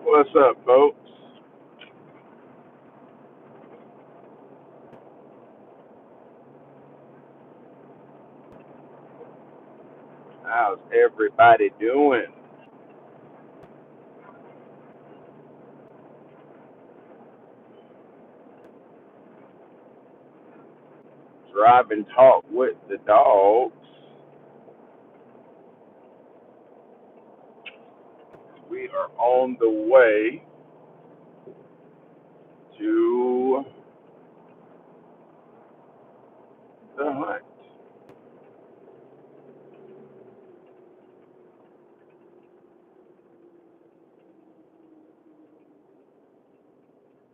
What's up, folks? How's everybody doing? Drive and talk with the dogs. We are on the way to the hunt.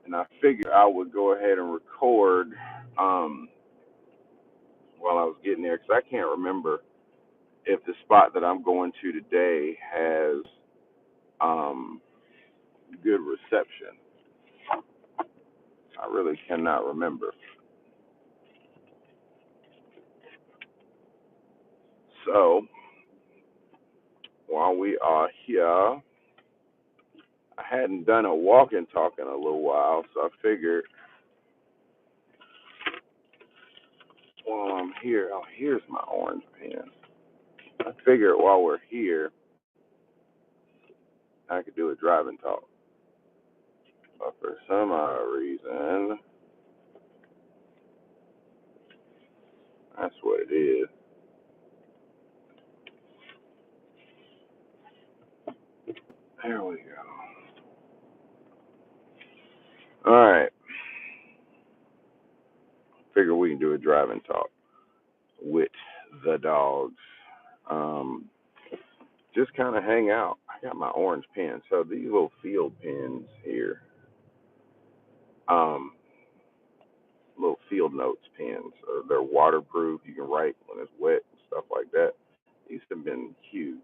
And I figured I would go ahead and record um, while I was getting there because I can't remember if the spot that I'm going to today has um, good reception. I really cannot remember. So while we are here, I hadn't done a walk and talk in a little while, so I figured while I'm here, oh, here's my orange pen. I figured while we're here, I could do a drive and talk. But for some odd reason, that's what it is. There we go. All right. Figure we can do a drive and talk with the dogs. Um, just kind of hang out. I got my orange pen. So these little field pens here, um, little field notes pens, they're waterproof. You can write when it's wet and stuff like that. These have been huge.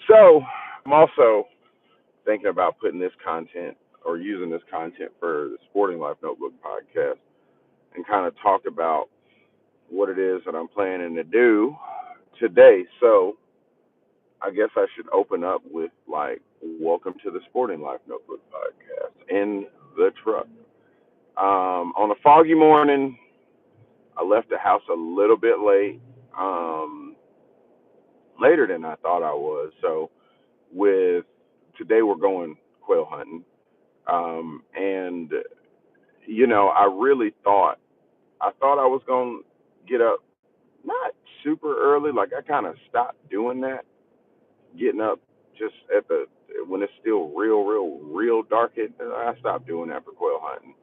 So I'm also thinking about putting this content or using this content for the Sporting Life Notebook podcast and kind of talk about what it is that I'm planning to do today. So I guess I should open up with like, welcome to the Sporting Life Notebook podcast in the truck. On a foggy morning, I left the house a little bit late, later than I thought I was. So with today we're going quail hunting. And I really thought I was gonna get up not super early. Like I kind of stopped doing that, getting up just at the when it's still real dark. I stopped doing that for quail hunting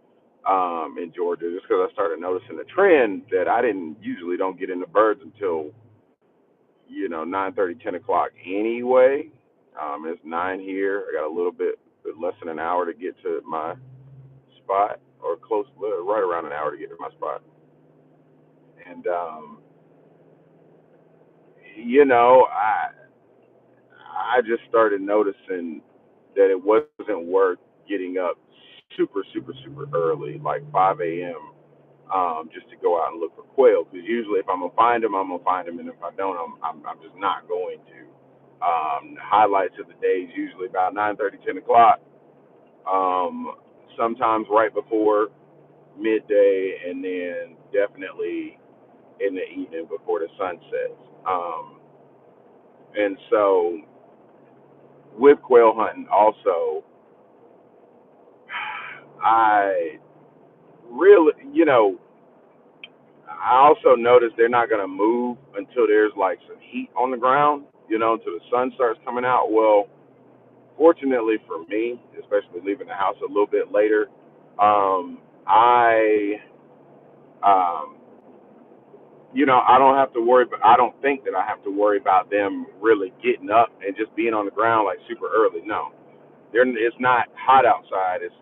in Georgia just because I started noticing a trend that I didn't usually don't get into birds until 9:30, 10 o'clock anyway. It's 9 here. I got a little bit less than an hour to get to my spot, or close, right around an hour to get to my spot. And I just started noticing that it wasn't worth getting up super early, like 5 a.m. Just to go out and look for quail. Because usually, if I'm gonna find them, I'm gonna find them, and if I don't, I'm just not going to. Highlights of the day is usually about 9:30, 10 o'clock. Um, Sometimes right before midday, and then definitely in the evening before the sun sets. And so with quail hunting, also, I really, I also noticed they're not going to move until there's like some heat on the ground, until the sun starts coming out. Well, fortunately for me, especially leaving the house a little bit later, I um, I don't have to worry. I don't think that I have to worry about them really getting up and just being on the ground like super early. No, it's not hot outside. It's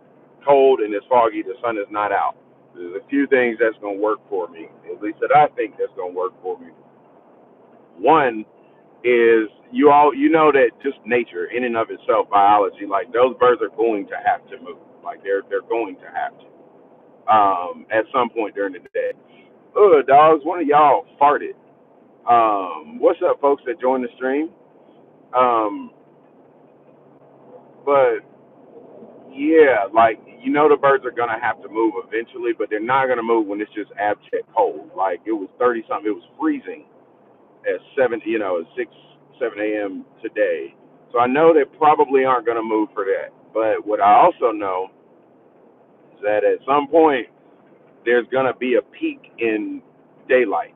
cold and it's foggy. The sun is not out. There's a few things that's gonna work for me, at least that I think that's gonna work for me. One is you know that just nature in and of itself, biology, like those birds are going to have to move. Like they're going to have to at some point during the day. Dogs, one of y'all farted. What's up, folks that joined the stream? Um, But yeah, like the birds are gonna have to move eventually, but they're not gonna move when it's just abject cold. Like it was 30 something, it was freezing at 6, 7 a.m. today. So I know they probably aren't gonna move for that. But what I also know is that at some point there's gonna be a peak in daylight,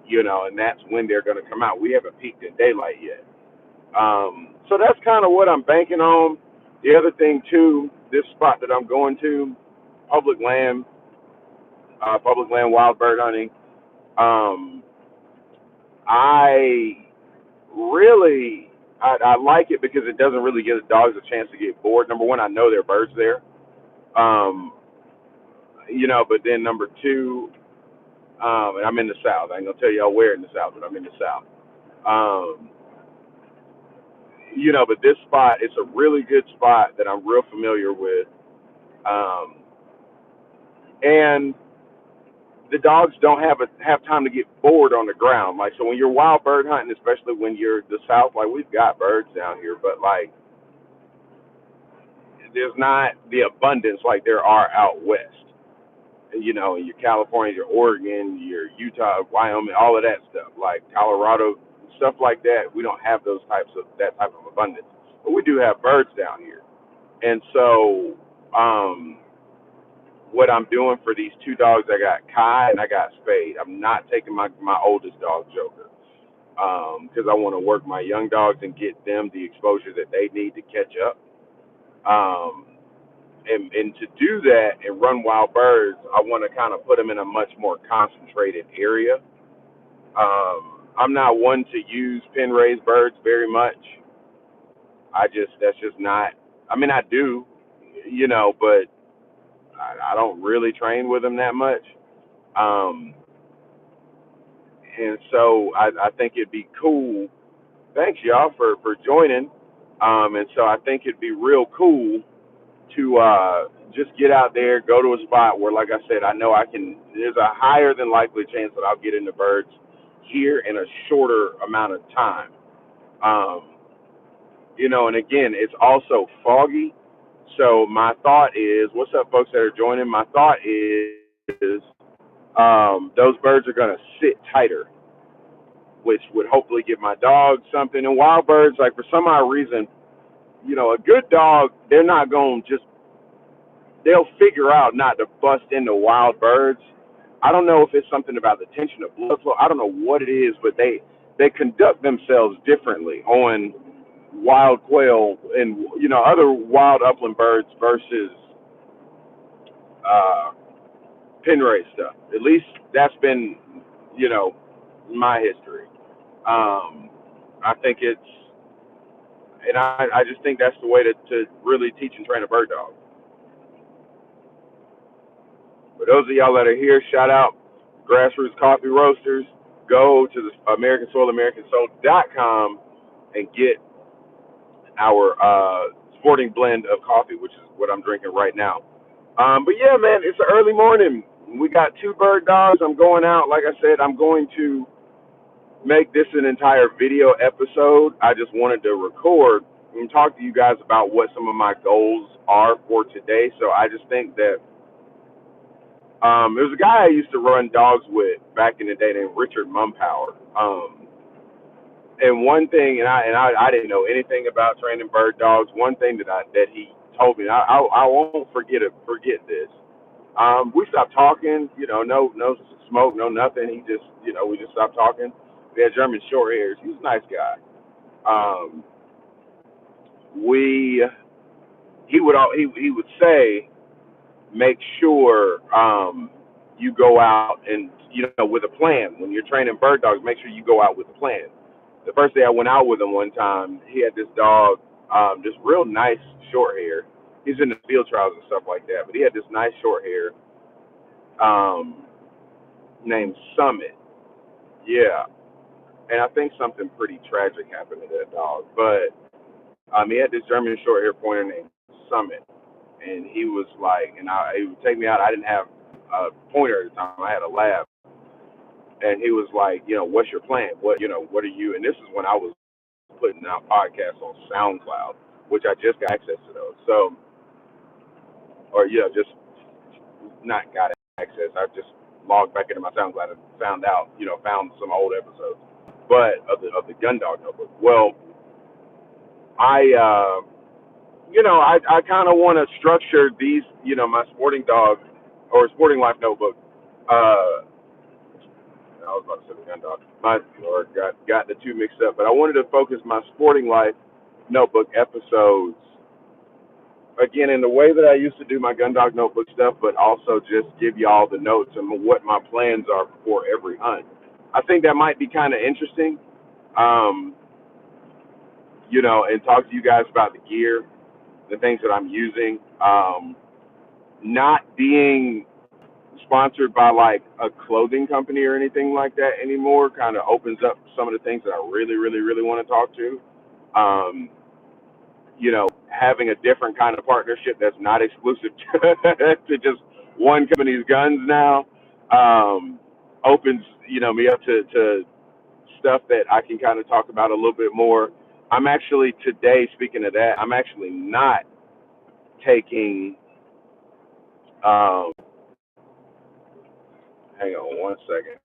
and that's when they're gonna come out. We haven't peaked in daylight yet. So that's kind of what I'm banking on. The other thing too, this spot that I'm going to, public land, public land wild bird hunting. Um, I really, I like it because it doesn't really give the dogs a chance to get bored. Number one, I know there are birds there. Um, but then number two, and I'm in the South. I ain't gonna tell y'all where in the South, but I'm in the South. Um, but this spot, it's a really good spot that I'm real familiar with. Um, and the dogs don't have time to get bored on the ground. Like, so when you're wild bird hunting, especially when you're the South, like we've got birds down here, but like there's not the abundance like there are out west. In your California, your Oregon, your Utah, Wyoming, all of that stuff, like Colorado, stuff like that. We don't have that type of abundance, but we do have birds down here. And so, what I'm doing for these two dogs, I got Kai and I got Spade. I'm not taking my oldest dog, Joker, because I want to work my young dogs and get them the exposure that they need to catch up. Um, and to do that and run wild birds, I want to kind of put them in a much more concentrated area. I'm not one to use pen raised birds very much. That's just not. I mean, I do, but I don't really train with them that much. Um, and so I think it'd be cool. Thanks, y'all, for joining. And so I think it'd be real cool to just get out there, go to a spot where, like I said, I know I can. There's a higher than likely chance that I'll get into birds here in a shorter amount of time. Um, and again, it's also foggy. So my thought is, what's up, folks that are joining? My thought is those birds are going to sit tighter, which would hopefully give my dog something. And wild birds, like for some odd reason, a good dog, they're not going to just, they'll figure out not to bust into wild birds. I don't know if it's something about the tension of blood flow. I don't know what it is, but they conduct themselves differently on wild quail and other wild upland birds versus uh, pen raised stuff. At least that's been you know my history. I think it's, and I just think that's the way to really teach and train a bird dog. For those of y'all that are here, shout out Grassroots Coffee Roasters. Go to the AmericanSoul.com and get our sporting blend of coffee, which is what I'm drinking right now. But yeah, man, it's an early morning. We got two bird dogs. I'm going out. Like I said, I'm going to make this an entire video episode. I just wanted to record and talk to you guys about what some of my goals are for today. So I just think that there was a guy I used to run dogs with back in the day named Richard Mumpower. And one thing, and I didn't know anything about training bird dogs. One thing that he told me, I won't forget this. We stopped talking, no smoke, no nothing. He just, we just stopped talking. We had German short hairs. He was a nice guy. Um, we, he would say, make sure you go out and with a plan. When you're training bird dogs, make sure you go out with a plan. The first day I went out with him one time, he had this dog, just real nice short hair. He's in the field trials and stuff like that, but he had this nice short hair named Summit. Yeah, and I think something pretty tragic happened to that dog. But he had this German short hair pointer named Summit, and he was like, and he would take me out. I didn't have a pointer at the time. I had a lab, and he was like, what's your plan? What are you? And this is when I was putting out podcasts on SoundCloud. which I just got access to those. So, or just not got access. I just logged back into my SoundCloud and found some old episodes, but of the Gun Dog Notebook. Well, I kind of want to structure these, my sporting dog or sporting life notebook. I was about to say the Gun Dog, or got the two mixed up. But I wanted to focus my sporting life notebook episodes again in the way that I used to do my Gun Dog Notebook stuff, but also just give y'all the notes and what my plans are for every hunt. I think that might be kind of interesting, and talk to you guys about the gear, the things that I'm using. Not being sponsored by like a clothing company or anything like that anymore kind of opens up some of the things that I really, really, really want to talk to. Having a different kind of partnership that's not exclusive to just one company's guns now opens, me up to stuff that I can kind of talk about a little bit more. I'm actually today, speaking of that, I'm actually not taking, hang on one second,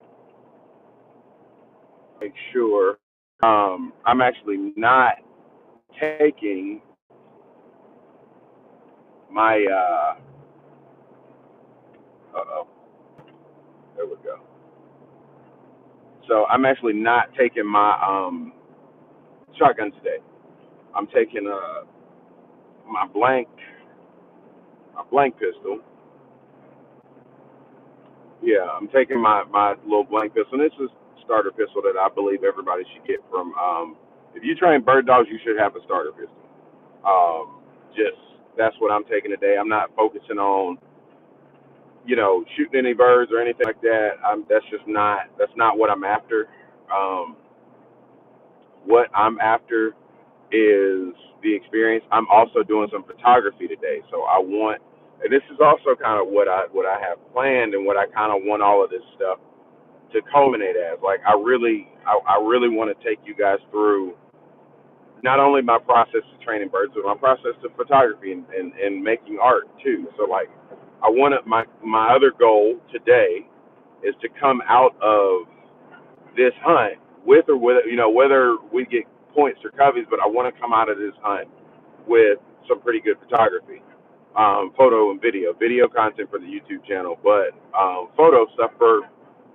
make sure, I'm actually not taking my, there we go. So I'm actually not taking my shotgun today. I'm taking my blank pistol. Yeah, I'm taking my little blank pistol. And this is a starter pistol that I believe everybody should get from. If you train bird dogs, you should have a starter pistol. Just that's what I'm taking today. I'm not focusing on shooting any birds or anything like that. That's not what I'm after. What I'm after is the experience. I'm also doing some photography today, so and this is also kind of what I have planned and what I kind of want all of this stuff to culminate as. Like I really want to take you guys through not only my process of training birds, but my process of photography and making art too. So like my other goal today is to come out of this hunt with or with whether we get points or coveys, but I want to come out of this hunt with some pretty good photography, photo and video content for the YouTube channel, but photo stuff for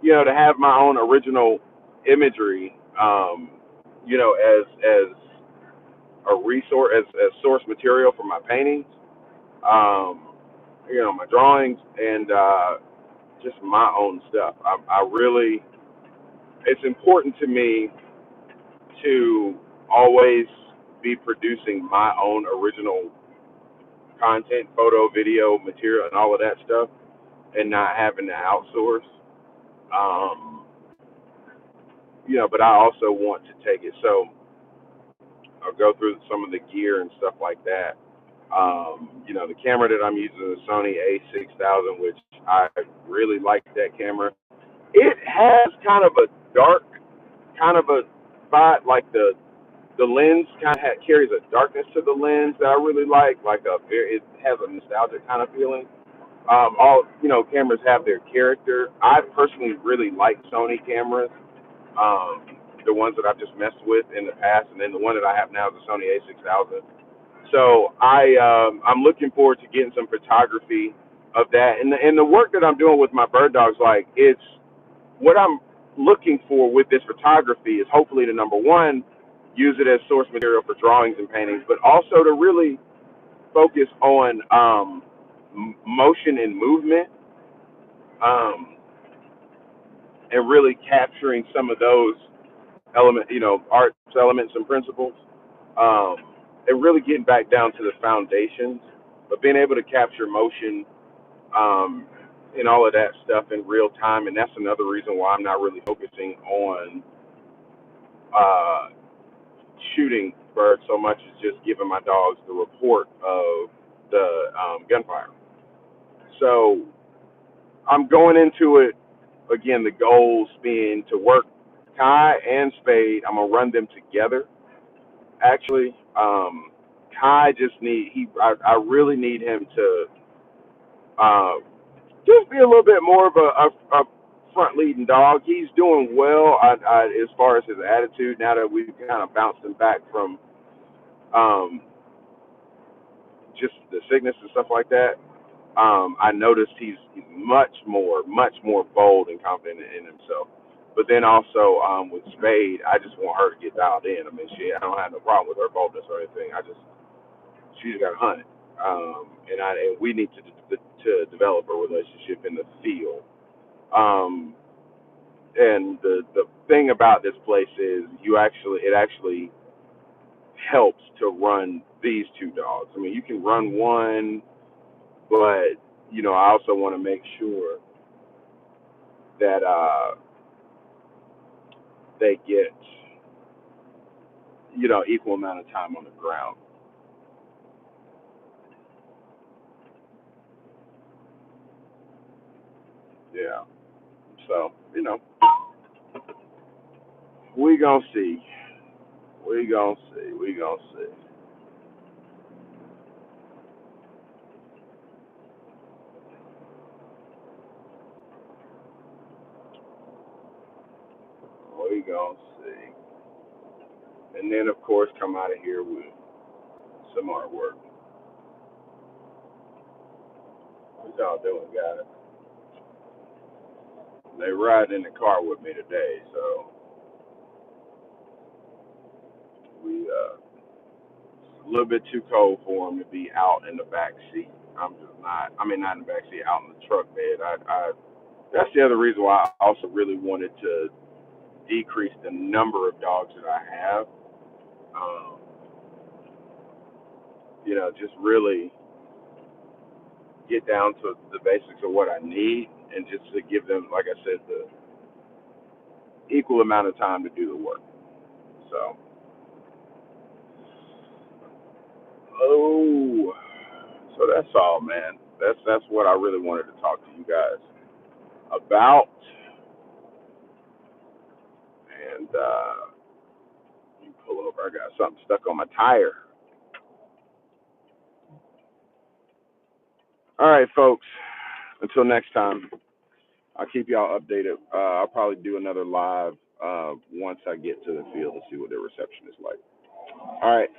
to have my own original imagery, as a resource, as source material for my paintings, my drawings, and just my own stuff. I really, it's important to me to always be producing my own original content, photo, video, material, and all of that stuff, and not having to outsource. But I also want to take it. So I'll go through some of the gear and stuff like that. The camera that I'm using is a Sony A6000, which I really like that camera. It has kind of a dark, kind of a spot, like the lens kind of carries a darkness to the lens that I really like it has a nostalgic kind of feeling. All cameras have their character. I personally really like Sony cameras, the ones that I've just messed with in the past, and then the one that I have now is the Sony A6000. So I'm looking forward to getting some photography of that, and the work that I'm doing with my bird dogs. Like it's what I'm looking for with this photography is hopefully to, number one, use it as source material for drawings and paintings, but also to really focus on motion and movement, and really capturing some of those arts elements and principles, and really getting back down to the foundations, but being able to capture motion, and all of that stuff in real time. And that's another reason why I'm not really focusing on shooting birds so much as just giving my dogs the report of the gunfire. So I'm going into it, again, the goals being to work Kai and Spade. I'm going to run them together, actually, Kai just I really need him to uh, just be a little bit more of a front leading dog. He's doing well as far as his attitude now that we've kind of bounced him back from um, just the sickness and stuff like that. I noticed he's much more bold and confident in himself. But then also with Spade, I just want her to get dialed in. I mean, I don't have no problem with her boldness or anything. She's got to hunt it, and we need to develop a relationship in the field. Um, and the thing about this place is it actually helps to run these two dogs. I mean, you can run one, but I also want to make sure that they get equal amount of time on the ground. Yeah. So we gonna see. We gonna see. We gonna see. We gonna see. And then of course come out of here with some artwork. What y'all doing, guys? They ride in the car with me today, so we it's a little bit too cold for them to be out in the back seat. I'm just not. I mean, not in the back seat, out in the truck bed. That's the other reason why I also really wanted to decrease the number of dogs that I have. Um, just really get down to the basics of what I need, and just to give them, like I said, the equal amount of time to do the work. So, oh, so that's all, man. That's what I really wanted to talk to you guys about. And you pull over. I got something stuck on my tire. All right, folks. Until next time, I'll keep y'all updated. I'll probably do another live once I get to the field and see what the reception is like. All right.